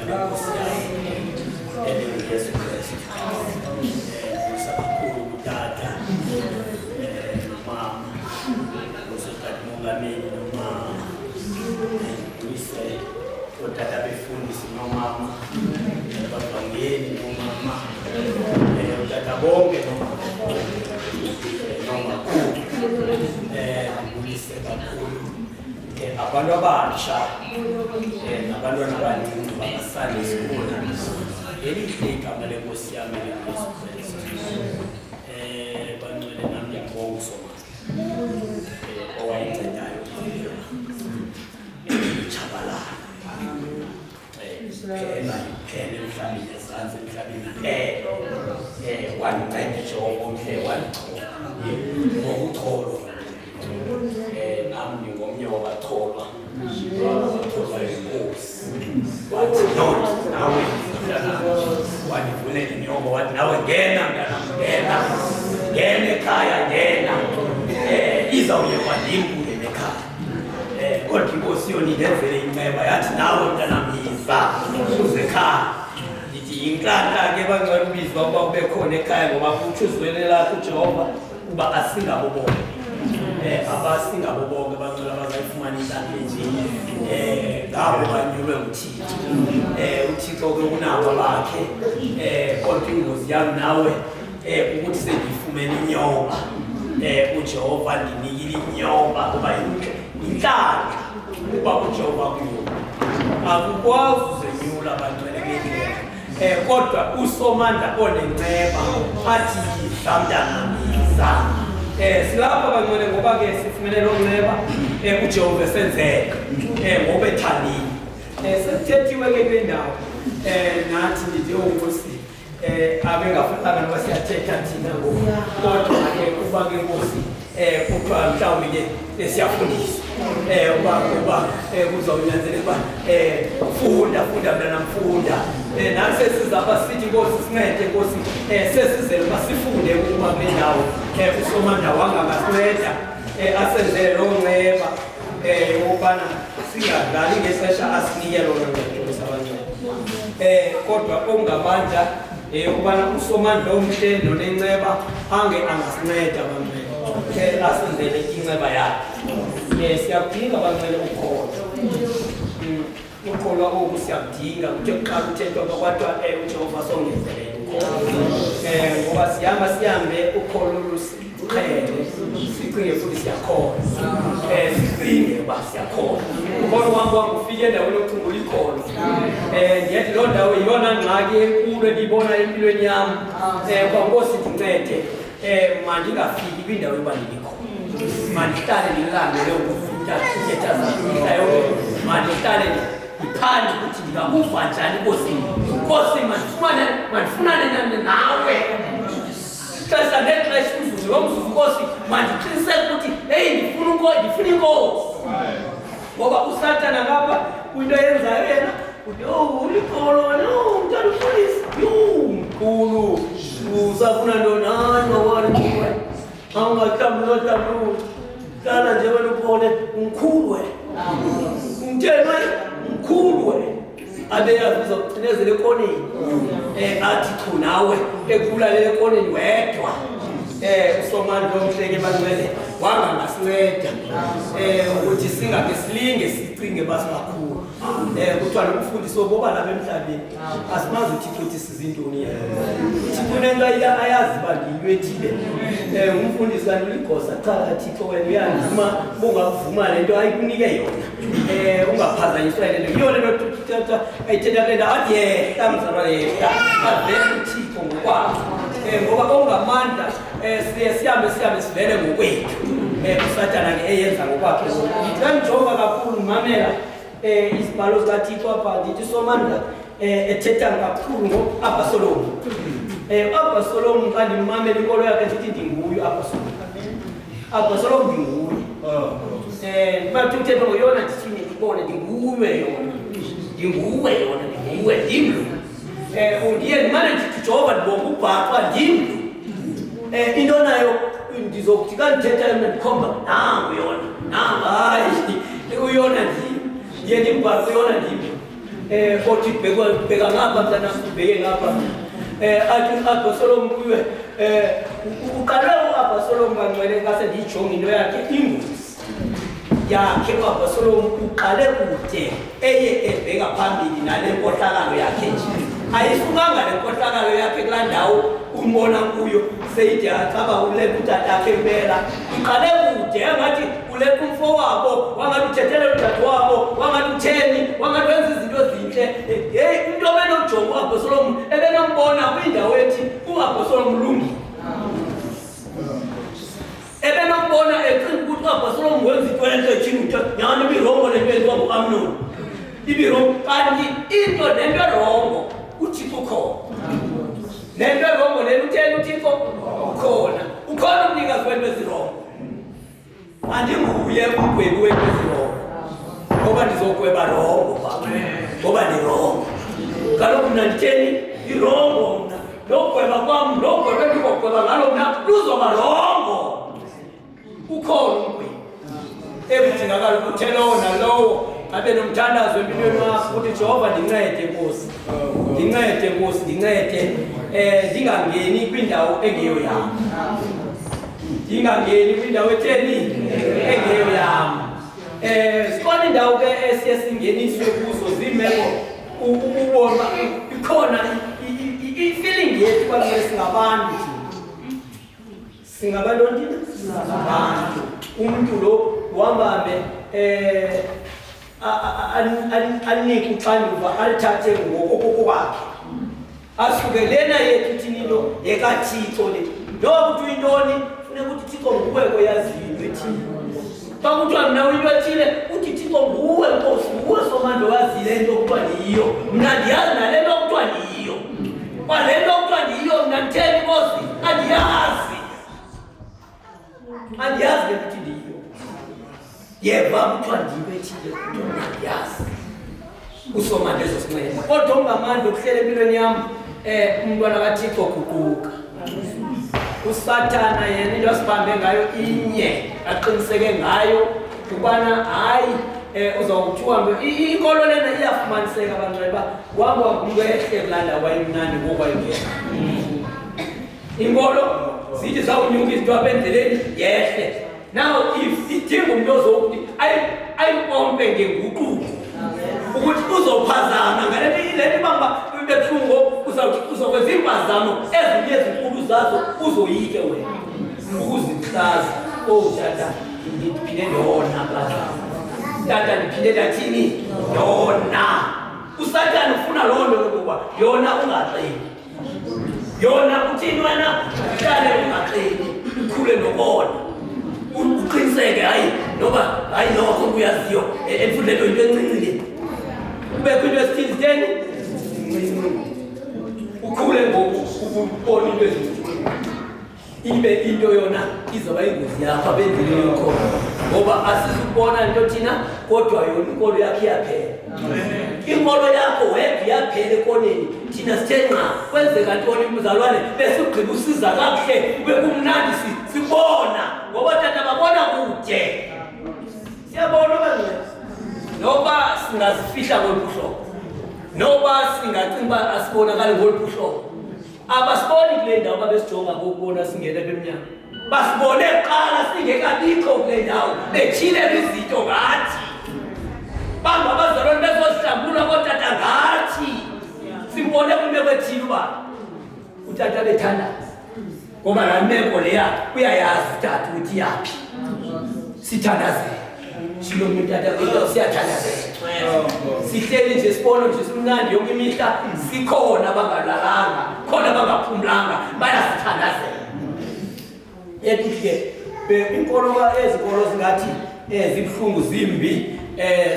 Nkosi yami Yesu Kristu. Sabakhulu tata mama usothatha umongameli nomama uyise utata befundisi nomama abangeni nomama utata bonke noma uyise kakhulu abantu abasha nabantwana abaningi bangasali isikole elihle igama lenkosi yami Yesu Kristu. Bangcwele nami ngiyabonga soma owayencedayo chabalala phela emhlabeni esansi emhlabeni wanceda Jehova ngokucholwa nami ngingomnye wabatholwa inkosi wathi nawe wanivulela inyongo wathi nawe ngena ekhaya ngena izawuyekwa ndimbule nekhaya kodwa inkosi yona indenzele inceba yathi nawe mntanamiza uze ekhaya ndithi yinhlahla-ke bangcwele ubizwa ukuba ube khona ekhaya ngoba kutsho izwele lakho uJehova uba asingabo bonke abasingabo bonke bangcwele abazayifumana inhlanhla enjini ngabo banyulwe nguThixo. uThixo-ke unabo bakhe kodwa ingozi yami nawe ukuthi sengifumene inyonga uJehova ndinikile inyonga kuba inhlanhla kuba uJehova kunyula akukwazi uzenyula abangcwele bethu kodwa usomandla onenceba athi mntanamiza silapha bangcwele ngoba-ke sifumene lo nceba uJehova esenzeka ngoba ethandile sekuthethiwe-ke kule ndawo nathi ndithi onkosi abengafanelanga noba siyathetha thina ngoku kodwa-ke kuba-ke nkosi kuthiwa mhlawumbe-ke siyafundiswa uba kuzawunyanzeleka ukuba funda mntana mfunda nathi sesizapha sithi nkosi sincede nkosi sesizele uba sifunde ukuba kule ndawo usomandla wangangasinceda asenzele loo nceba ukubana singadlali ngexesha asinike lona ncedo sabanceda kodwa ongamandla ukubana usomandla omhle nonenceba angasinceda bangcwele asenzele inceba yakhe siyakudinga bangcwele ukholo oku siyakudinga kuthe kuqala kuthethwa kwathiwa uJehova songezelele ngoba sihambe ukholo lusiqhele sicinge futhi siyakhona sicinge uba siyakhona ukholo wam ufike endaweni yokucungula ikholo ndiyathi loo ndawo yiyona ngxaki enkulu endiyibona empilweni yam kwankosi ndincede mandingafiki kwindawo yoba ndilikhona mandihlale ndilangele ukufunda ithetha zamihla yonke mandihlale ndiphande ukuthi ndingakuva njani nkosi mandifunane nawe xesha ngexesha umzuzu lomzuzu nkosi mandiqiniseke ukuthi heyi ndifuna inkosi ngoba usatana ngapha kwinto yenzayo yena uthi ulikholo wena mntana ufundisa mkhulu usafuna ntoni wawaliwe awungahlambulotambulu hlala nje wena uphole mkhulu wena umtheni wena mkhulu wena abeyazi uzokucinezela ekoneni athi chu nawe ekulalela ekoneni wedwa usomandla omhleke bangcwele wangangasinceda ukuthi singabe silinge sicinge basikakhulu kuthiwa nokufundiswa boba lapha emhlabeni asimazi uThixo ukuthi sizintoni yena uThixo unento ayazi uba ngiyilwethile umfundisi kanti uligosa cha Thixo wena uyandima bungavuma lento ayikunike yona ungaphazanyiswa lento yiyona lento ayithetha kule ndawo athi yehla mzalwa yehla avele uThixo ngokwakhe ngoba ongamandla sihambe sivele ngokwethu uSathana-ke eyenza ngokwakhe ngijonga kakhulu ngimamela isibhalo sikaThixo apha ndithi usomandla ethetha kakhulu ngo-Abhisalomu u-Abhisalomu xa ndimamela inkolo yakhe ndithi ndinguyo Abhisalomu ndinguye bathi uthetha ngoyona ndithini ndibone ndinguwe yona ndimlu ndiye ndimane ndithi Jehova ndibonga ubhaqa ndimlu into nayo ndizokuthi ka ndithetha yona ndikhomba nangu yona nangu hayi uyona ndiye ndimbhaqa uyona ndimlu othi bheka ngapha mntana ubheke ngapha athi u-Absalom kuwe uqale u-Absalom kancwele ngase ndiyijonge into yakhe ingozi yakhe u-Absalom uqale kude eye ebheka phambili nale nkohlakalo yakhe nje ayisukanga le nkohlakalo yakhe kulaa ndawo umbona kuyo seyide acaba uletha utatakhe impela uqale kude angathi uletha umfo wabo wangathi uthethelela udade wabo wangathi utheni wangathi wenza izinto ezinhle heyi into ebenokujonga u-Absalom ebenombona kwindawo ethi u-Absalom ulungile ebenombona ecinga ukuthi u-Absalom wenza into enhle ethini ukuthi nyani ibirongo lento yenziwa ngu-Amnoni ibirongo kanti into lento erongo uThixo khona lento erongo lento utheni uThixo khona ukhona umnikazi wento ezirongo andinguye umgwebi wento ezirongo ngoba ndizogweba rongo ngoba ndirongo kaloku mna nditheni irongo mna nogweba kwam nogweba endikogweba ngalo mna luzoba rongo ukhona umgwebi ekudingakala ukuthi lowo nalowo abe nomthandazo empilweni wakho ukuthi Jehova ndincede Nkosi ndincede Nkosi ndincede ndingangeni kwindawo engeyo yami ndingangeni kwindawo etheni engeyo yami sikhona indawo ke esiye singeniswe kuzo zimeko ubona ikhona i-feeling yethu kwamele singabantu singabantu singabantu umuntu lo uhambambe anike uxanduva alithathe ngokokwakhe asuke lena yethu thini lo yekaThixo le noma kuthi uyintoni funeka ukuthi Thixo nguwe oyaziyo into ethile xa kuthiwa mna uyinto ethile uthi Thixo nguwe Nkosi nguwe somandla oyaziyo into okuthiwa ndiyiyo mna ndiyazi nale nto okuthiwa ndiyiyo kwale nto okuthiwa ndiyiyo mna nditheni Nkosi andiyazi le nto ithi ndiyiyo yeva kuthiwa ndiyiyo ethile kuthiwa ndiyazi usomandla ezosinceda kodwa ungamandla okuhlela empilweni yam umntwana kaThixo guquka uSathana yena into asibambe ngayo inye aqiniseke ngayo ukubana hayi uzawuthiwa inkolo lena iyafumaniseka abantwana ba waba ngumntu ehle kulanda wayimnandi ngokwayingena inkolo zithi zawunyuka izinto apha endleleni yehle now if idinga umuntu ozokuthi ayipompe ngenguquko ukuthi uzophazama ngale bamba bebuhlungu uzokwenza impazamo ezinye ezinkulu zazo uzoyike wena ukuzihlaza tata ndiphinde yona tata ndiphinde ndathini yona uSathane ufuna loo nto yokuba yona ungaqeli yona uthini wena uhlale ungaqeli ukhule nokona uqiniseke hayi nokho uyaziyo emfundelo into encinci le kubekho into esithizeni ukhule ngokubona into ezincinci ibe into yona izoba ingozi yakho abendleleni yokhona ngoba asizubona into thina kodwa yona inkolo yakho iyaphela inkolo yakho wedwa iyaphela ekoneni thina sithe nqa kwenzeka ntoni mzalwane bese ugqiba usiza kakuhle kube kumnandi sibona ngoba tata babona kude siyabona okanye noba singazifihla ngoluhlobo noba singacinga uba asibonakali ngoluhlobo abasiboni kule ndawo babesijonga ngokubona singena bemnyama basibone kuqala singekabikho kule ndawo bethile izinto ngathi bamba abazalwane bezosihlambula kotata ngathi simbone kwimeko ethile uba utata bethandaza ngoba laa meko leya uyayazi utata ukuthi yaphi sithandazela shilo mntata siyathandazela sihleli nje sibona nje simnandi yonke imihla sikhona bangalalanga khona bangaphumlanga bayasithandazela yethu-ke inkolo ezikolo zingathi zibuhlungu zimbi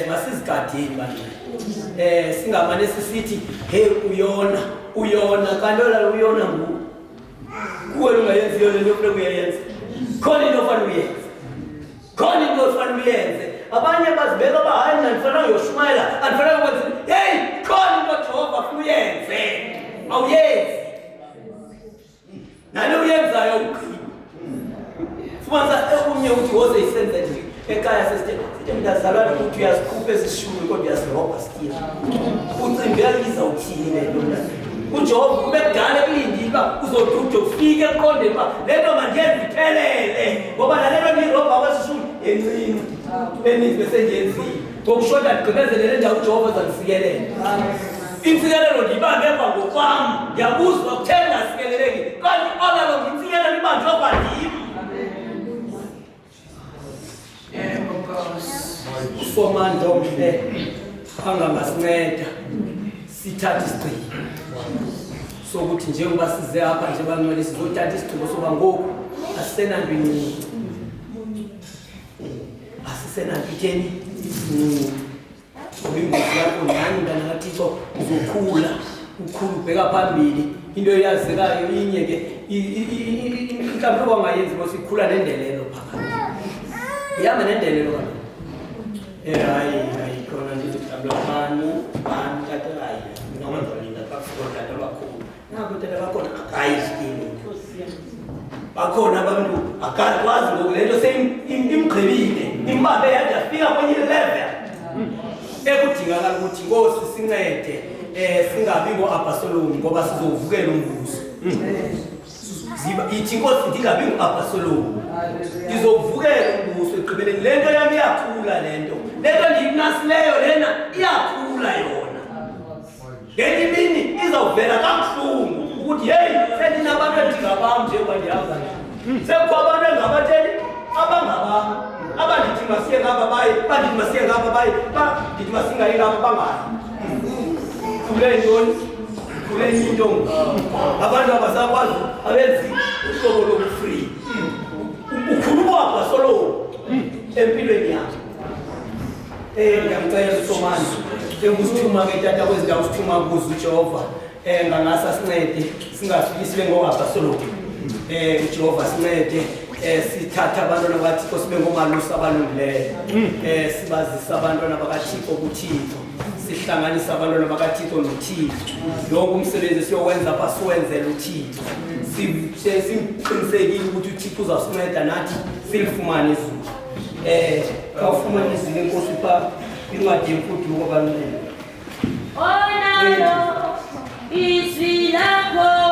masizigadeni bantwana singamane sisithi hey uyona kanti uyona nguwe kuwe lungayenziyo le nto funeka uyayenza khona into ofana uyenze khona into ofana uyenze abanye bazibeka uba hayi mna ndifanele uyoshumayela andifanele ukwenza heyi khona into Jehova afuna uyenze awuyenzi nale uyenzayo ugqiba fumanisa okunye uthi woze isenze nje ekhaya sesithe ndazalwa ukuthi uyazikhupha ezishumi kodwa uyazirobha still ucimbi yalizawuthini lento uJehova kube kudala ekulindile uba uzoduda ufike eqondeni uba le nto mandiyenze iphelele ngoba nalento ngiyirobha abasishumi eninzi bese ngiyenzile ngokushoda ndigqibezelele ndawo uJehova azandifikelela imfikelelo ndiyibambe emva ngokwam ndiyabuzwa kutheni ndasikeleleki kanti olalo ngimfikelelo ibanjwa kwandim usomandla omhle angangasinceda sithathe isigqibo sokuthi njengoba size apha nje bangcwele sizothatha isigqibo soba ngoku asisenantwini asisenantwitheni ingozi yakho nani mntana kaThixo uzokhula ukhulu ubheka phambili into eyazekayo inye ke mhlawumbe kwangayenzi ngoba sikhula nendelelo phakathi ihamba nendelelo kaloku hayi khona nje mhlawumbe bani tata hayi ngingamandolinda bakufika tata bakhulu nabo tata bakhona akayisini bakhona abantu akakwazi ngoku lento imgqibile imbambe yade yafika kwenye level ekudingakala ukuthi Nkosi sincede singabi ngo-Absalom ngoba sizovukela umbuso ithi Nkosi ndingabi ngo-Absalom ngizovukela umbuso ekugqibeleni lento yami iyakhula lento ndiyinasileyo lena iyakhula yona ngenye imini izawuvela kabuhlungu ukuthi heyi sendinabantu endingabam njengoba ndiyaza sekukho abantu engabatheni abangabam abandithi masiye ngapha baye bandithi masiye ngapha baye ndithi masingayi ngapha bangayi kule ntoni kule into abantu abasakwazi abenzi uhlobo lobu-free ukhuluma uAbsalom empilweni yakho ngiyamcela usomandla engusithuma ke tata kwezindawo usithuma kuzo uJehova ngangasa sincede singafiki sibe ngo-Absalom uJehova sincede sithatha abantwana bakaThixo sibe ngomalusi abalungileyo sibazisa abantwana bakaThixo kuThixo sihlanganisa abantwana bakaThixo noThixo yonke umsebenzi siyowenza apha siwenzele uThixo simqinisekile ukuthi uThixo uzasinceda nathi silifumane izulu kawufumane izulu Nkosi pha incwadi yemfuduko baluleke onalo izwi lakho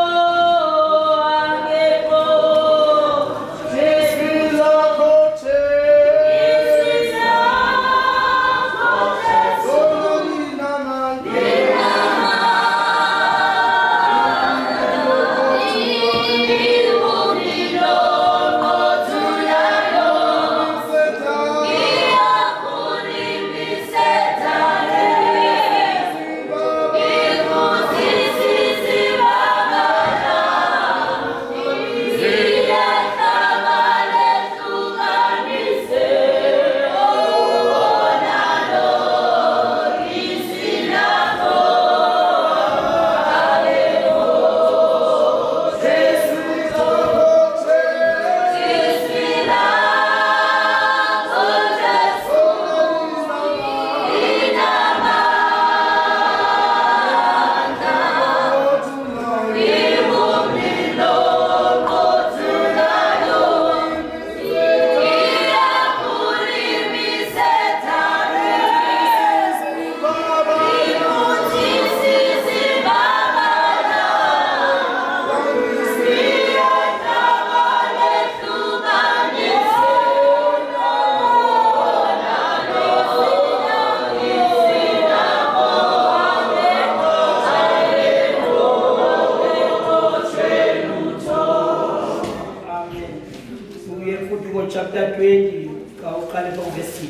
chapter 20 kawuqale verse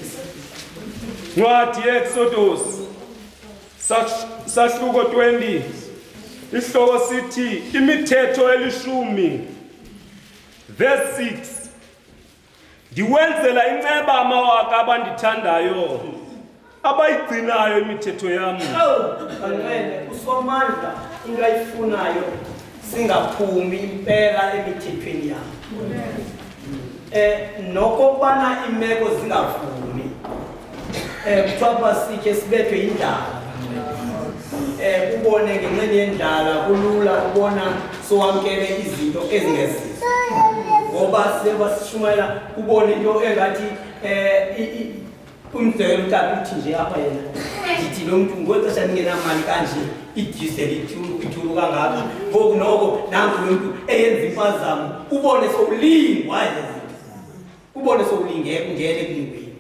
6 Ncwadi yeExodus sahluko 20 isihloko sithi imithetho elishumi verse 6 Ndiwenzela inceba amawaka abandithandayo abayigcinayo imithetho yami Kanene usomandla ingayifunayo singaphumi impela emithethweni yami nokubana imeko zingavumi kuthiwa sikhe sibethwe indala ubone ngenxeni yendala kulula ubona sowamkele izinto ezingezizo ngoba sebasishumayela ubone into engathi umzekelo utata uthi nje apha yena ndithi lo mntu ngoxesha ndingenamali kanje idizeli ithulu kangaka ngoku noko nangu lo mntu eyenza impazamo ubone sowulingwa ubone sowulingeke ungene ekulingweni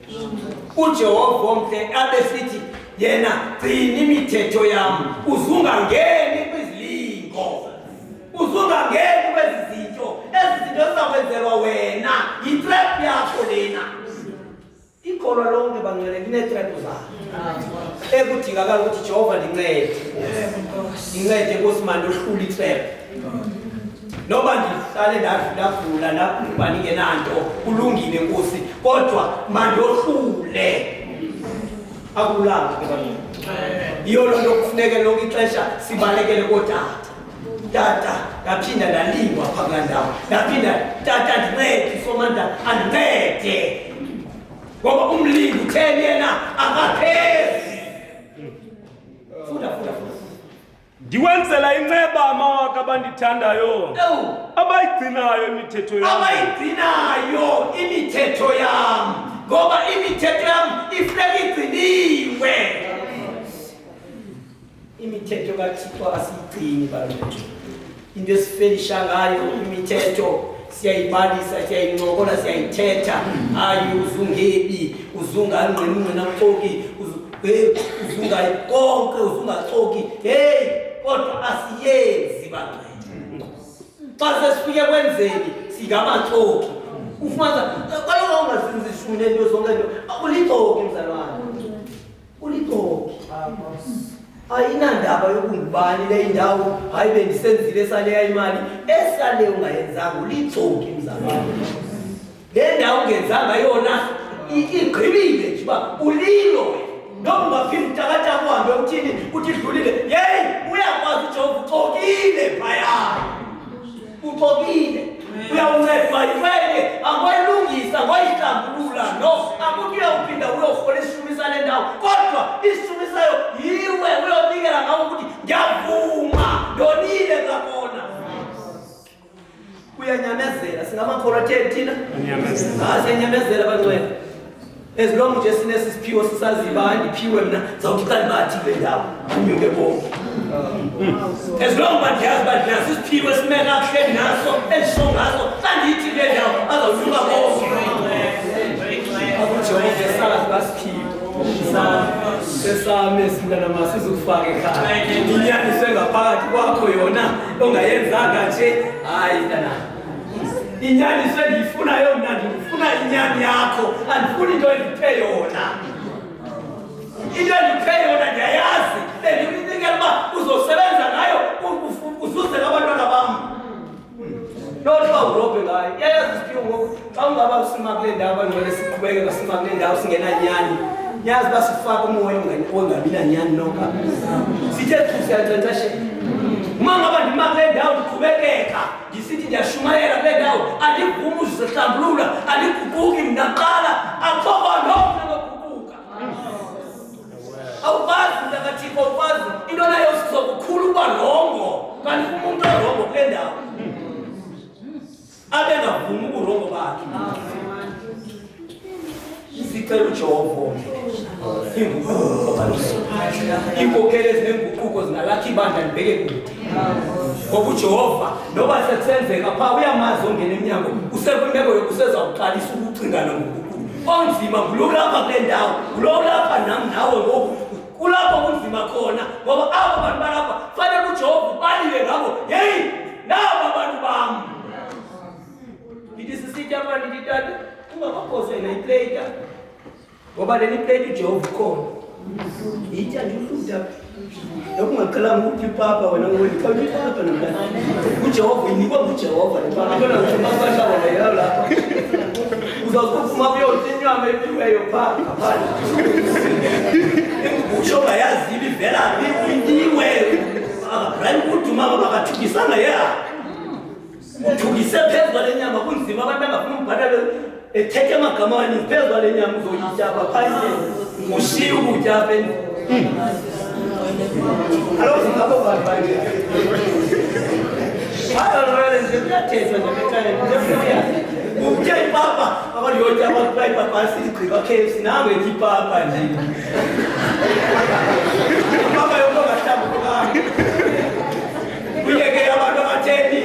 uJehova omhle abesithi yena gcina imithetho yami uzungangeni kwizilingo uzungangeni kwezizinto ezizinto ezizakwenzelwa wena yitrap yakho lena ikholwa lonke bangcwele linetrap zakho ekudingakala ukuthi Jehova ndincede Nkosi manje ohlula itrap noma ndihlale ndadlula nakuba ningenanto kulungile Nkosi kodwa manje ohlule akulanga ke bani iyo lonto kufuneka lonke ixesha sibalekele tata ngaphinda ndalingwa phakula ndawo ngaphinda tata ndincede somanda andincede ngoba umlingi utheni yena akaphezi funda ndiwenzela inceba amawaka abandithandayo abayigcinayo imithetho yam ngoba imithetho yam ifuneka igciniwe imithetho kaThixo asiyigcini balungu into esifelisha ngayo imithetho siyayibalisa siyayincokola siyayithetha hayi uzungebi uzunganqinqina qoki uzungayi konke uzungaxoki hey kodwa asiyenzi bangcwele xa sesifike kwenzeni singamaxoki ufumanisa kaloku ungazinzi ishumi nento zonke nto ulixoki mzalwane ulixoki ayinandaba yokungubani le indawo hayi bendisenzile esaleya imali esale ungayenzanga ulixoki mzalwane le ndawo ungenzanga yona igqibile nje uba ulilo noma ungaphinde utakataka uhambe uthini uthi dlulile yeyi uyakwazi uJehova uxokile phaya uxokile uyawuncedwa yifele angoyilungisa ngoyihlambulula no akuthi uyawuphinda uyohola isishumi sale ndawo kodwa isishumi sayo yiwe uyonikela ngawo ukuthi ngiyavuma ndonile ngakona uyanyamezela singamakholwa thina siyanyamezela bangcwele as long nje sinesiphiwo sisaziba andiphiwe mina zawuthi xa ndibathi kule ndawo unyuke bonke as long bandiyazi uba ndinaso isiphiwo esimele kakuhle naso endisho ngaso xa ndiyithi kule ndawo azawunyuka bonke akuJehova esazi basiphiwo sesame esintana masizukufaka ekhaya inyaniswe ngaphakathi kwakho yona ongayenzanga nje hayi mntanami inyaniso endiyifunayo mna ndifuna inyani yakho andifuni into endiphe yona ndiyayazi bendikunikela uba uzosebenza ngayo uzuzele abantwana bam nothi uba urobhe ngayo iyayazi isiphiwo ngoku xa ungaba usima kule ndawo bangcwele siqhubekeka sima kule ndawo singenanyani yazi uba sifake umoya ongabi nanyani noka sithe thu siyankcenkceshela uma ngaba ndima kule ndawo ndiqhubekeka ndisithi ndiyashumayela kule ndawo andivumi uzihlambulula andiguquki mnaqala axokwa nokho nokuguquka awukwazi mntakathixo awukwazi into nayo sizokukhulu uba rongo kanti umuntu orongo kule ndawo abe ngavumi uburongo bakhe sicela uJehova iinkokheli ezinenguquko zingalakhi ibandla libheke kude ngoba uJehova noba sekusenzeka phaa uyamazi ongena emnyango usekwimeko yokusezawuqalisa ukucingana ngokukhulu onzima ngulo lapha kule ndawo ngulo lapha nam nawe ngoku kulapho kunzima khona ngoba abo bantu balapha fanele uJehova ubalile ngabo yeyi naba bantu bam ndithi sisitya apha ndithi tata ungabaphosela ipleyita ngoba leli plate uJehova ukhona yitya nje uhlutha lokungaqalanga ukuthi papa wena ngolipha papa namhlanje uJehova inikwa nguJehova lentwana ngithumaka wena yalo lapha uzokuphuma kuyothi inyama epiweyo phaa ngaphandle usho bayazi ibivela iniwe hayi kuduma bakathukisanga ya uthukise phezu kwale nyama kunzima abantu bangafuna umbhatala ethethe amagama amaningi phezu kwale nyama uzoyityaba phandle ushiye ukutya apha alo zingabo bantu banje hayi nje kuyathethwa nje bekhaya nje utya ipapa abantu yotya abantu bayipa basi igqiba KFC nawe ipapa nje. Papa yonke ngahlamba uyeke abantu abatheni.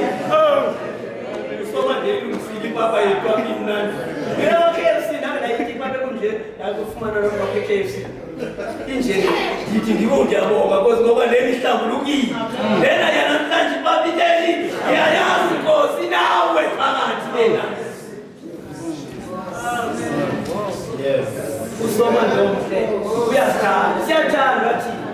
Usoma nje ungifika ipapa yethu amnandi. Yebo KFC nawe la ipapa kunje yakufumana lo KFC. Inje ngithi ngiyabonga because ngoba leli hlambulukile. Lena yana namhlanje ipapa iteli. Yayazi Nkosi nawe phakathi lena. Yes. Usoma ndomhle uyathanda siyathanda thina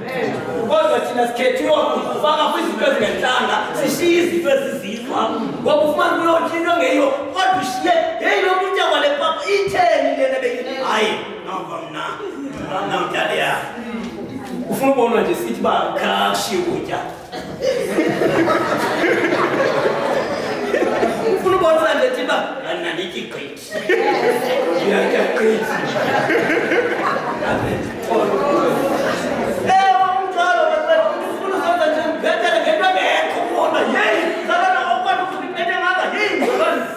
kodwa thina sikhethiwe ukufaka kwizinto ezingenhlanga sishiye izinto ezizizwa ngoba ufumana uyothi into ngeyiyo kodwa ushiye hey lo muntu yakwale papa itheni lena beyithi hayi noma mna namdala ya ufuna ubona nje sithi ba khashiye ukutya ufuna ubona nje thiba ananithi great yeah great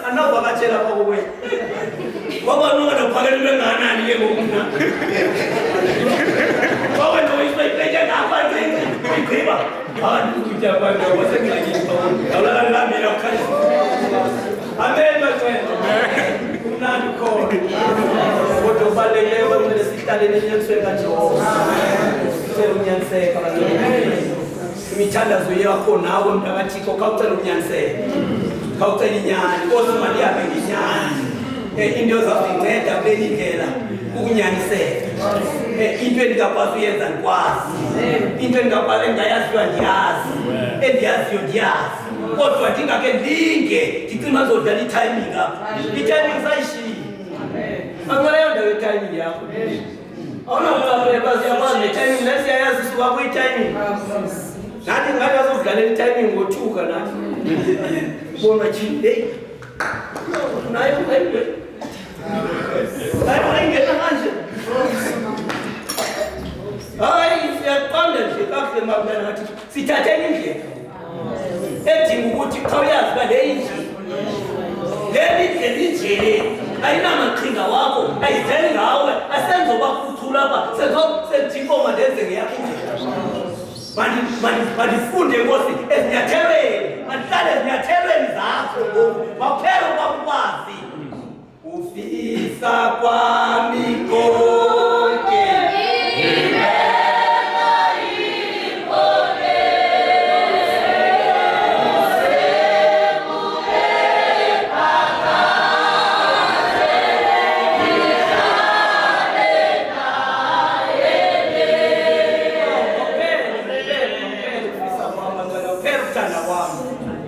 anawabachela kwa wewe waba nona phakele nganani ke ngomna wawe no isipheje ngapha ngikhiba abantu kutya abantu wasengxakini awulala ngamina ukhali amen bakwethu unani khona kodwa ubalekele ukuthi sihlale nenyanisweni kaJehova sicela unyaniseka imithandazo yakho nawe mntakathixo khawucela unyaniseka khawucela inyani Nkosi imali yakhe nginyani into zazinceda kuleli ndlela ukunyaniseka into endingakwazi uyenza ndikwazi into endingakwazi engayaziyo ndiyazi endiyaziyo ndiyazi kodwa ndingake ndinge ndicima zodlala itiming apha itiming sayishiyile akumeleyo ndawo itiming yakho awunakucaphela baziyakwazi netiming nesiyayazi suka kwitiming nathi ngathi azodlalela itiming ngothuka nathi bona chini hey nayo ayingena manje hayi siyaqonda nje kahle mabona ngathi sithatheni indlela edinga ukuthi khawuyazi ba le indlela inje ayinamaqhinga wakho ayizeli ngawe asenzoba kuthula apha sethikoma ndenze ngeyakho indlela manifunde Nkosi ezinyathelweni manihlale ezinyathelweni zakho baphela kwakwazi ufisa kwami konke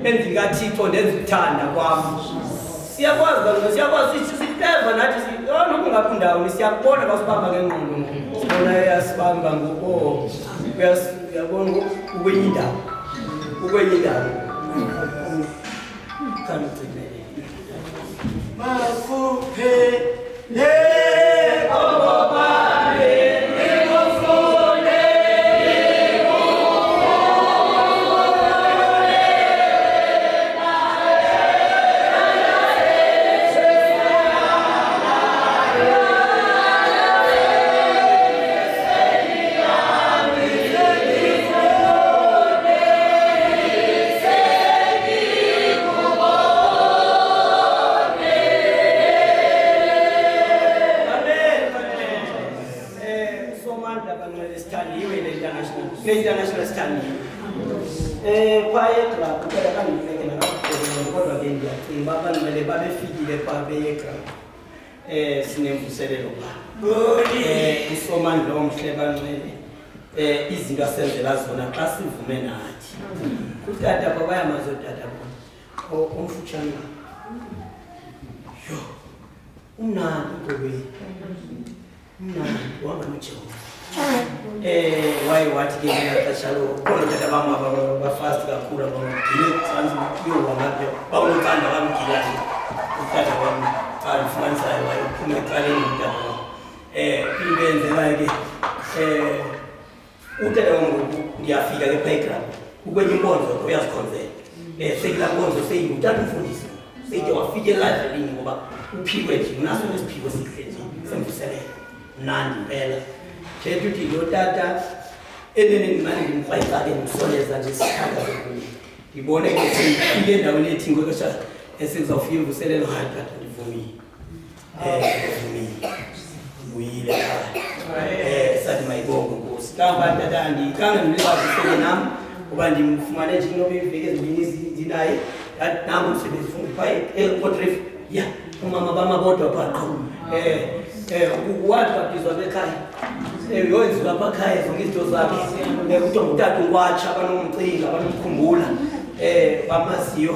endingathixo ndezithanda kwami siyakwazi kaloku siyakwazi siteva nathi noma ungaphi ndawo siyakubona basibamba ngengqondo sibona yasibamba ngoko uyabona ukwenye indawo khani ugcinele makuphe international standing kwaye club kodwa kanifeke nakho kodwa ke ndiyacinga abantu mele babefikile babeyeka sinemvuselelo ba isomandla omhle banxele izinto asenzela zona xa sivume nathi utata baba yamazodata bona omfutshane yo unani ngobe unani wanga noJehova waye wathi ke ngaxesha lo khona utata bam abafast kakhulu abangile sanzi kuyo wangapha bawunothanda bamgilani utata bam alifumanisayo waye uphuma eqaleni utata bam into eyenzekayo ke utata bam ndiyafika ke playground ukwenye inkonzo uyazikhonzela sekula nkonzo seyingutata umfundisi seyide wafika elive linye ngoba uphiwe nje unaso nesiphiwo sihle nje semvuselelo mnandi impela thetha uthi lo tata enene imali ngimqwayicake ngimsoleza nje sikhanda zokuya ngibone ke sifike endaweni ethi ngokusha esizofika imvuselelo hayi tata ndivumile uyile sathi mayibongo Nkosi kamba tata ndikanga ndilibazisele nami kuba ndimfumane nje inobe iveke ezibini zinaye nangu umsebenzi fungiphaya ePortreef ya umama bamabodwa baqho wathi babizwa bekhaya yoyenziwa lapha khaya zonke izinto zakhe kuthiwa ngutata unkwatsha abanomcinga abanomkhumbula bamaziyo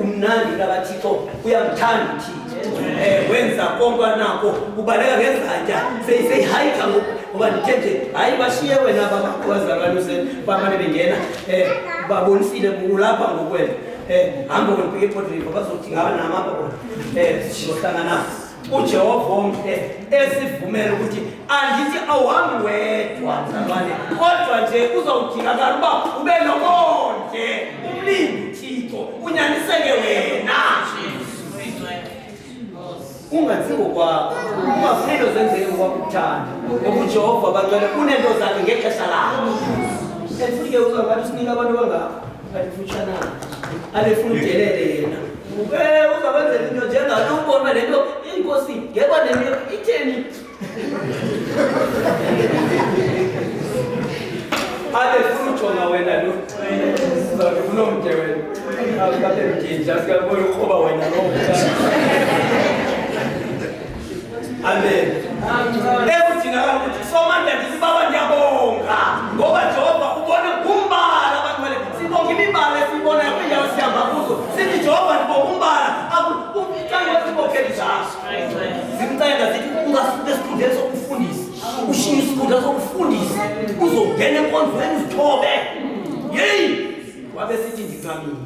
umnandi kaBathixo uyamthanda uThixo wenza konke nako ubaleka ngezantya seyihayika ngoba ndithe nje hayi bashiye wena babazalwane bamane bengena babonisile kulapha ngokwena hamba ngibheke ePortreef bazothi ngaba namapha siyohlangana uJehova wonke esivumela ukuthi andithi awuhambi wedwa mzalwane kodwa nje uzawudingakala uba ube nomonde umlindi uThixo unyaniseke wena ungathi ngokwakho ungafuni zenzeke ngokwakuthanda ngoba uJehova bangcwele unento zakhe ngexesha lakhe efike uzakwathi sinika abantu bangapha alifutshana alifuna udelele yena uzakwenzela into njengalo ubona lento inkosi ngeba lento itheni alifuna ujonga wena lo uzakufuna umde wena akade mjinja sikabona ukuba wena lo amen ekudingakala ukuthi somanda ndithi baba ndiyabonga ngoba Jehova ubone kumbala abangcwele sibonga imibala esibonayo kwindawo sihamba kuzo sithi Jehova ndibonga umbala umntana wesibokeli zakho zimcela zithi ungasuke esikhundleni sokufundisa ushiye isikhundla sokufundisa uzongena enkonzweni uzithobe yeyi wabe sithi ndizamile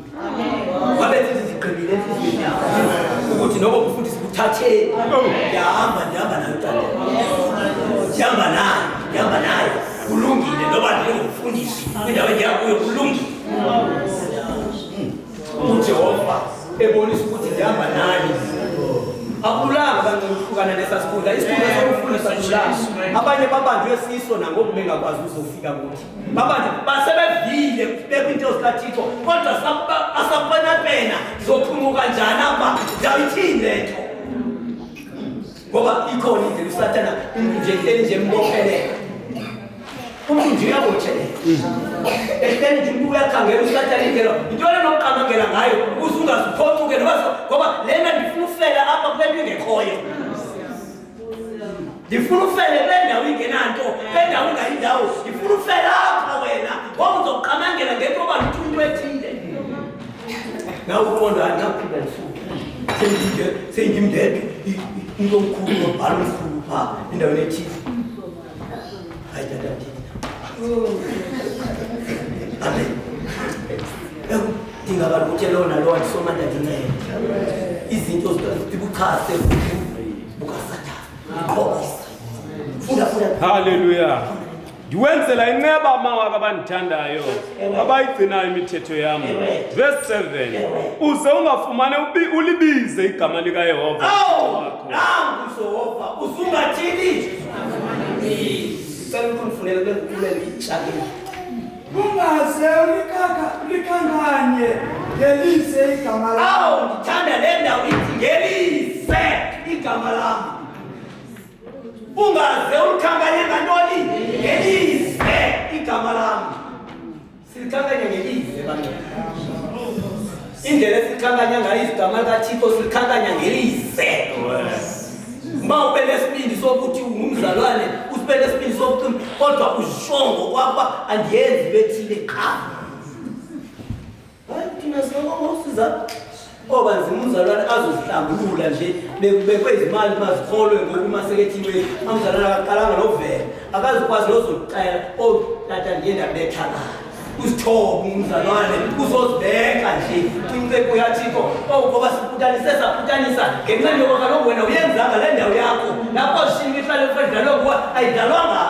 wabe sithi ndigqibile enhliziyweni yakho ukuthi noba ukufundisa kuthatheni ndihamba nayo tata ndihamba nayo kulungile noba ndingumfundisi kwindawo endiyakuyo kulungile uJehova ebonisa ukuthi ndihamba nani akulanga bangahlukana nesasikhundla isikhundla sokufundisa kulanga abanye babanjwe siso nangoku bengakwazi uzofika kuthi babantu basebevile bekwinto zikaThixo kodwa asapena zophumuka njani apha ndawuthini lento ngoba ikhona indlela usathana nje nje mbophelele umuntu nje uyabotsheleka ehleni nje umuntu uyakhangela usathana indlela into lenokuqamangela ngayo uzungaziphocuke ngoba lena ndifuna ufela apha kule nto ingekhoyo ndifuna ufele kule ndawo ingenanto kule ndawo ingayindawo ndifuna ufela apha wena ngoba uzoqamangela ngento yoba umuntu ethile nawe uqonda naphinda ndisuke sengimndedwe into omkhulu nobhala omkhulu phaa endaweni ethile hayi tata amen ndingabala ukuthi lo nalo andisomanda ndincede izinto zibuchase bukasathane funda haleluya ndiwenzela inceba amawaka abandithandayo abayigcinayo imithetho yam verse 7 uze ungafumane ulibize igama likaYehova nangu Jehova uzungathini sekufunela bekukhulele itshakeni ungaze ulikanganye ngelise igama lakho ndithanda le ndawo ithi ngelise igama lam ungaze ulikhankanye ngantoni ngelise igama lam silikhankanya ngelise bantwana indlela esilikhankanya ngayo igama likaThixo silikhankanya ngelise ma ube nesibindi sokuthi ungumzalwane usibe nesibindi sokuthi kodwa uzishongo kwaba andiyenzi bethile qha hayi thina sinokosiza oba nzima umzalwane azozihlambulula nje bekwezimali mazikholwe ngoku masekethiwe amzalwane akaqalanga novela akazikwazi nozocela tata ndiyenda bethakala uzithoba umzalwane uzozibeka nje incebo yaThixo ngoba saphutanisa ngenxa yokuba kaloku wena uyenzanga le ndawo yakho lapho shinga ihlale mfedlalo kuwa ayidalwanga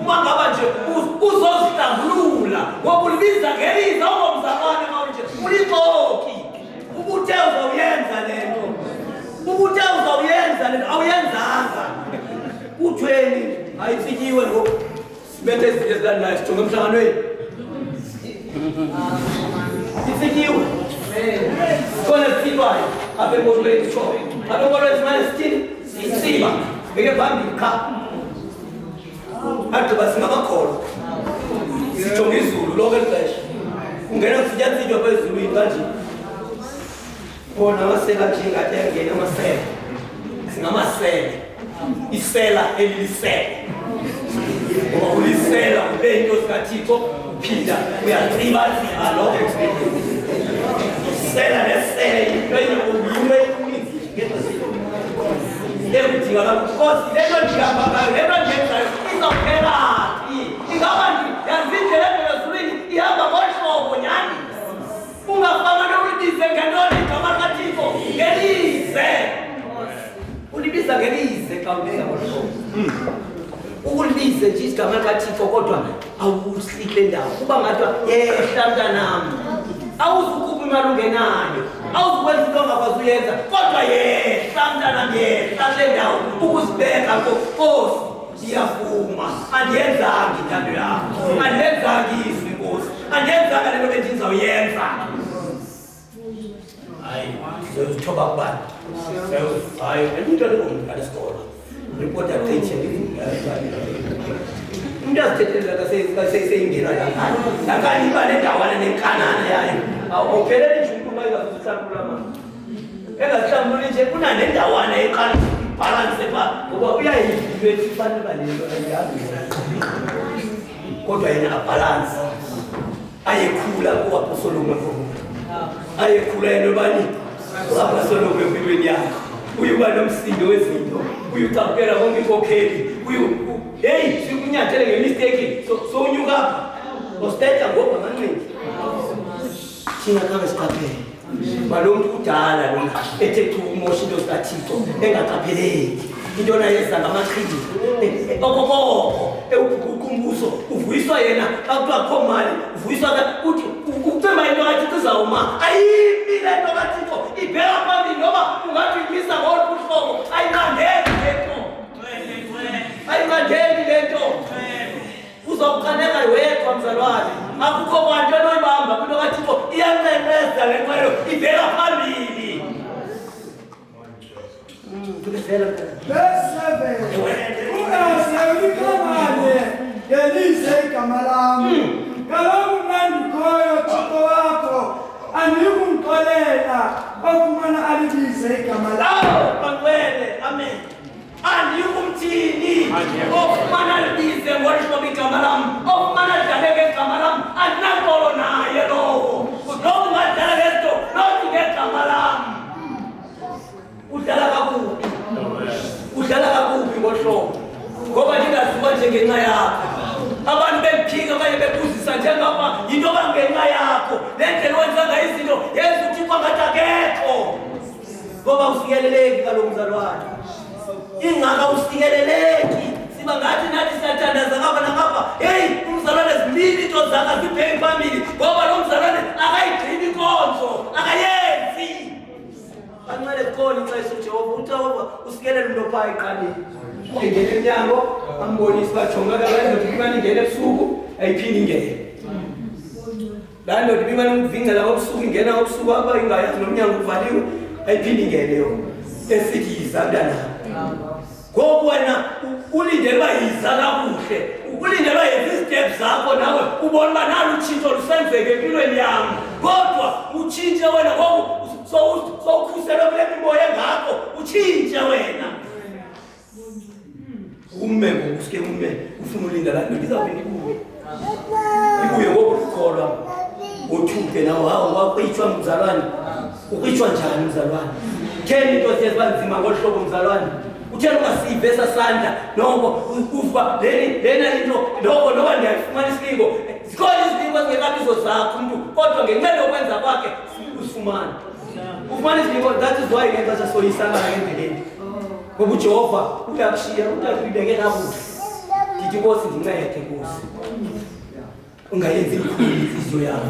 uma ngaba nje uzozihlambulula ngoba ulibiza ngeliza ungomzalwane manje ulixoki ubuthe uzawuyenza lento awuyenzanga kuthweni ayithikiwe ngo sibethe izinto ezikanayo sijonge emhlanganweni ithikiwe khona sithikwayo apha enkolweni sho apha enkolweni simane sithini sisiba ngeke phambili qha agqiba singabakholwa sijonge izulu lonke lixesha ungena kusityatsitshwa phezulwini kanje khona amasela njengathi angena amasela singamasela isela elilisela ngoba ulisela ube into zikaThixo uphinda uyacibaziba lokho isela nesela into eyinye ekudinga kakhulu lento ndihamba ngayo lento ndiyenzayo izawuphelaphi ingaba yazi indlela ezulwini ihamba ngohlobo nyani ungafana nolibize ngentoni igama likaThixo ngelize ulibiza ngelize xa ulibiza ngohlobo ukulibize nje igama likaThixo kodwa awusikile ndawo kuba ngathiwa yehla mntanam awuzukhupha imali ungenayo awuzukwenza into ongakwazi uyenza kodwa yehla mntanam yehla kule ndawo ukuzibeka nkosi ndiyavuma andiyenzanga intando yakho andiyenzanga izwi nkosi andiyenzanga le nto bendizawuyenza hayi sizozithoba kubani hayi umntwana ongumntana esikolo report yaqithi umuntu azithetheleka seyingena lakanye iba nendawana nenkanana yayo awupheleli nje umuntu ungayikazihlambulula manje engazihlambululi nje kunanendawana eqala ibhalanse pha ngoba uyayive ethi ifanele balento ayiyazi kodwa yena abhalanse ayekhula kuwaphosoloma ayekhula yena obani uwaphosoloma empilweni yakho uyuba nomsindo wezinto uyucapukela konke inkokheli hey sikunyathele ngemistake so unyuka apha osteta ngoba manqindi thina khange siqaphele balo muntu kudala lo ethe umosha into zikaThixo engaqapheleki into nayenza ngamaqhinga okokoko ewukumbuso uvuyiswa yena akuthiwa akho mali uvuyiswa uthi ukucema into kaThixo izawuma ayimi le nto kaThixo ibheka phambili noba ungathi uyimisa ngoluphi uhlobo ayinqandeki le nto ayinqandeki le nto uzawuqaneka wedwa mzalwane akukho kwanto enoyibamba kwinto kaThixo iyanqenqeza le nqwelo ibheka phambili ngelize igama lam kaloku nandikhoyo Thixo wakho andiyikumxolela ofumana alibize igama lam banqwele amen andiyikumthini ofumana alibize ngolihlobo igama lam ofumana lidlaleke igama lam andinankolo naye lowo lowo ungadlala ngezinto lothi ngegama lam udlala kakubi ngohlobo ngoba ndingaziwa njengenxa yakho abantu bephika okanye bebuzisa njengapha yinto bangenxa yakho le ndlela wenza ngayo izinto yenza uThixo angathi akekho ngoba usikeleleki kaloku mzalwane ingaka usikeleleki siba ngathi nathi siyathandaza ngapha nangapha heyi umzalwane zimbili into zakhe azibheki phambili ngoba lo mzalwane akayigcini inkonzo akayenzi banqele khona ixesha uJehova usikelela umuntu ophaa eqaleni ingene emnyango ambonise bajonga kanjani imali ingene ebusuku ayiphindi ingene la ndoda imali umvingela ngobusuku ingena ngobusuku apha ingayazi nomnyango uvaliwe ayiphindi ingene yona esithi yiza mntana ngoku wena ulindele uba yiza kakuhle ulindele uba yenza izitepu zakho nawe ubona uba nalo utshintsho lusenzeke empilweni yam kodwa utshintshe wena ngoku sowukhuselwe kule mimoya engakho utshintshe wena umme ngoku sike umme ufuna ulinda laa nto ndizawube ibuye ngoku ukholwa othuke nawo wakwitshwa mzalwane ukwitshwa njani mzalwane theni into seziba nzima ngolu hlobo mzalwane utheni ungasive esasandla noko uva lena into noko noba ndiyayifumana isilingo zikhona izilingo ezingekabizo zakho umntu kodwa ngenxa yokwenza kwakhe usifumane ufumana izilingo that is why ngexesha soyisana ngendleleni ngoba uJehova uyakushiya utakubeke kakuhle ndithi Nkosi ndincede Nkosi ungayenzi ikhulu inhliziyo yakho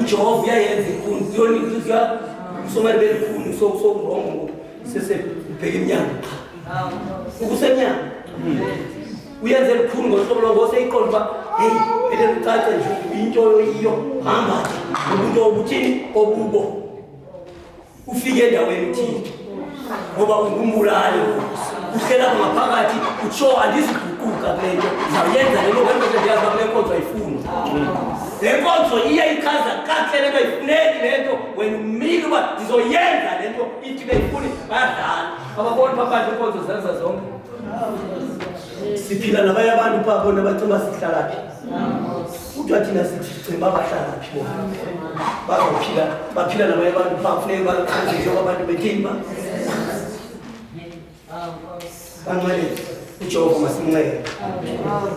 uJehova uyayenza ikhulu yona inhliziyo usomali belikhulu sokurongo sesebheka emnyango ukusemnyango uyenze lukhulu ngohlobo lwangoseyikolo uba heyi ele lucace nje into yiyo hamba nje ubunto obuthini obubo ufike endaweni uthini ngoba ungumbulali uhlela ngaphakathi utsho andiziguquka kule nto zawuyenza le nto ngenxa ndiyazi uba kule nkonzo ayifuni le nkonzo iyayichaza kakuhle le nto ayifuneki le nto wena umile uba ndizoyenza le nto ithi beyifuni bayadlala ababoni phakathi inkonzo zenza zonke siphila nabanye abantu phaa bona bacinga sihlala phi kuthiwa thina sithi cimba bahlala phi bona baphila nabanye abantu phaa kufuneka baqhanjiswe kwabantu bethini ba bancwele uJehova masimncede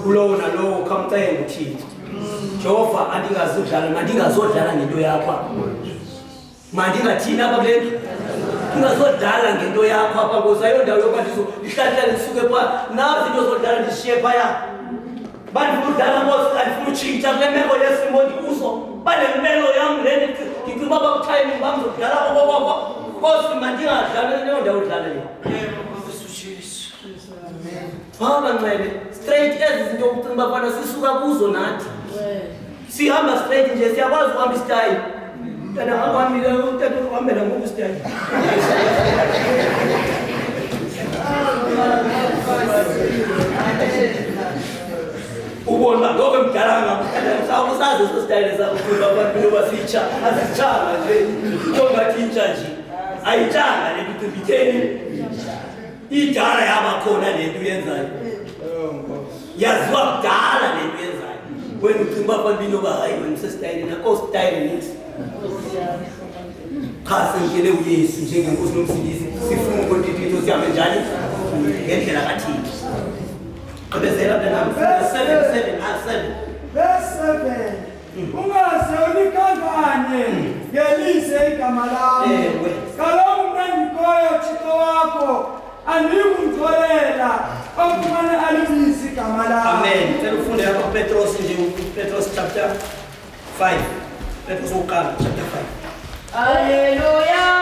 kulowo nalowo khamcenge uThixo Jehova andingazodlala mandingazodlala ngento yakho mandingathini apha kule nto ndingazodlala ngento yakho apha ngoza yona ndawo yokuba ndihlala ndisuke phaa nazi into zodlala ndishiye phaya bandifuna udlala ngosi andifuna utshintsha kule meko yesimo ndikuso banemelo yam le ndicinga uba bakuthayimingi bamzodlala kokokoko ngosi mandingadlala leyo ndawo udlala leyo bancwele straight ezi zinto ukucinga uba fana sisuka kuzo nathi sihamba straight nje siyakwazi ukuhamba isitayile utata uhambela ngoku isitayile ubona uba ngoko emdala usazi eso sitayile sakuba abantu noba sitsha asitshanga nje into ngathi intsha nje ayitshanga le nto itheni idala yabakhona le nto uyenzayo yaziwa kudala le nto uyenzayo wena ucinga uba abantu inoba hayi wena usesitayileni akho sitayile nithi cha senkele uyesu njengenkosi nomsindisi sifuna ukontitito sihambe njani ngendlela kathini gqibezela mntanam 7 ungaze ulikanganye ngelise igama lami kaloku mna ndikoyo Thixo wakho andiyikumtholela ofumane alibise igama lami amen cela ufunde lapha kuPetros nje Petros chapter 5 Petros wokuqala chapter 5 Hallelujah.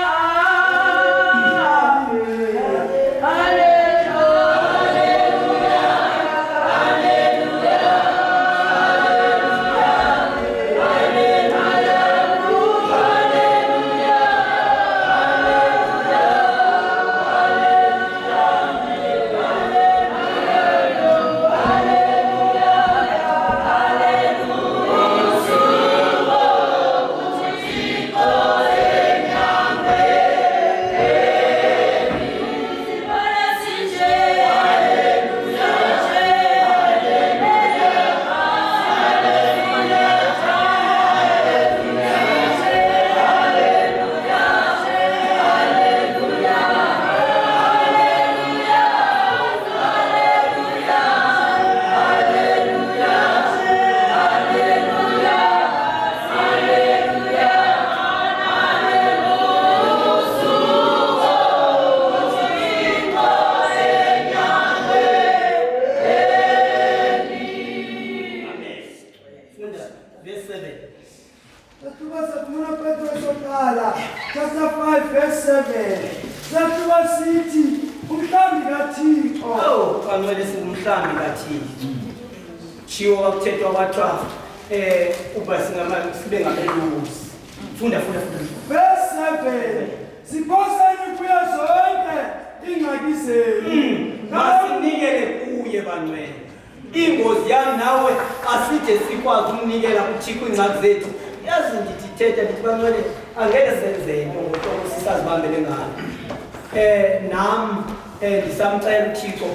Ndisamcela uThixo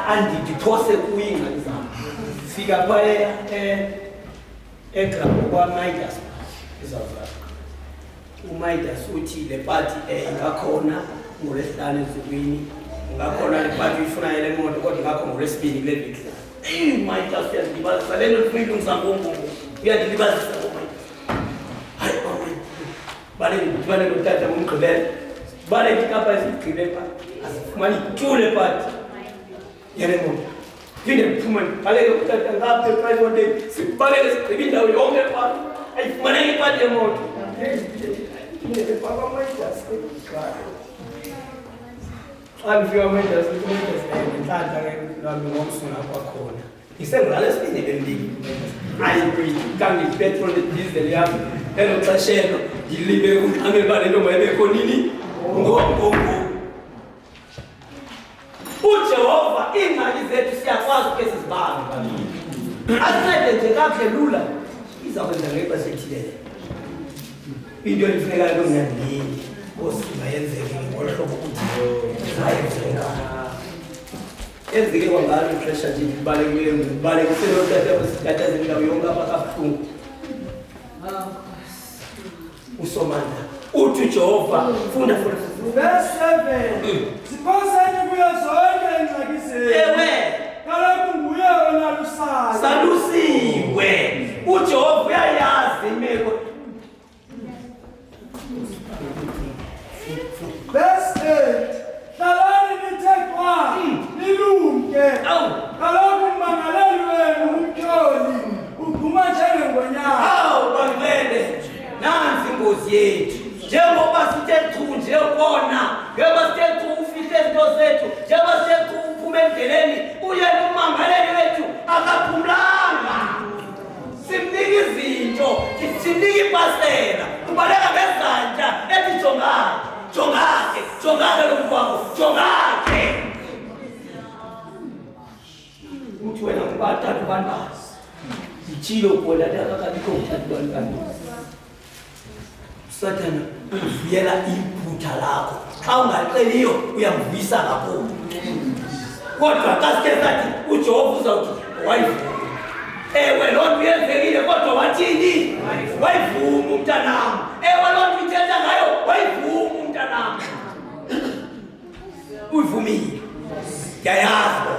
andidiphose kuyingane zami fika phaya egramo kwaMidas eSouth uMidas uthi le party ingakhona ngoLwesihlanu ezukwini ngakhona le party ifuna ile moto kodwa ngakho ngoLwesibini kule week uMidas uyadibazisa le nto ufuna ilungisa ngoku uyadibazisa ngoku hayi bale notata umgqibelo bale ikapa esigqibe pha asifumani ityule phathi yale moto phinde kuphuma baleke utata ngapha eprivate sibaleke sigqibe indawo yonke phathi ayifumaneki iphathi yemoto xa ndifika ngentlantla ke lwami ngomsuna kwakhona ngisengqala esibini bendini ayikuyitanga ipetrol nedizeli yam elo xeshelo ndilibe unqamele uba le nto mayebekho nini ngomngu uJehova iingxaki zethu siyakwazi ke sizibambe asincede nje kakuhle lula izakwenza ngexesha elithile into elifunekayo kumnandini osima yenzeke ngolo hlobo ukuthi ayenzeka enzeke kwangalo ixesha nje libalekile ndibalekisele utata wesitatazini ndawo yonke apha kabuhlungu usomanda uthi uJehova funda verse 7 siphoseni kuyo zonke ingxaki zenu ewe kaloku nguye wona lusayo salusiwe uJehova uyayazi imeko verse 8 hlalani nithe qwa nilumke kaloku ummangaleli wenu umtyholi uguma njengengonyama bangcwele nansi ingozi yethu njengoba sithe chu nje khona njengoba sithe chu ufihle izinto zethu njengoba sithe chu uphume endleleni uyena ummangaleli wethu akaphumlanga simnika izinto simnika ipasela ubaleka ngezandla ethi jongake lo mkwakho jongake uthi wena ngubathathu bantazi ichilo khona akakabikho uthathu bantazi Sathana uvuyela iphutha lakho xa ungaceliyo uyamvuyisa kakhulu kodwa xa sike sathi uJehova uzawuthi wayivuma ewe loo nto yenzekile kodwa wathini wayivuma umntanam ewe loo nto ithetha ngayo wayivuma umntanam uyivumile ndiyayazi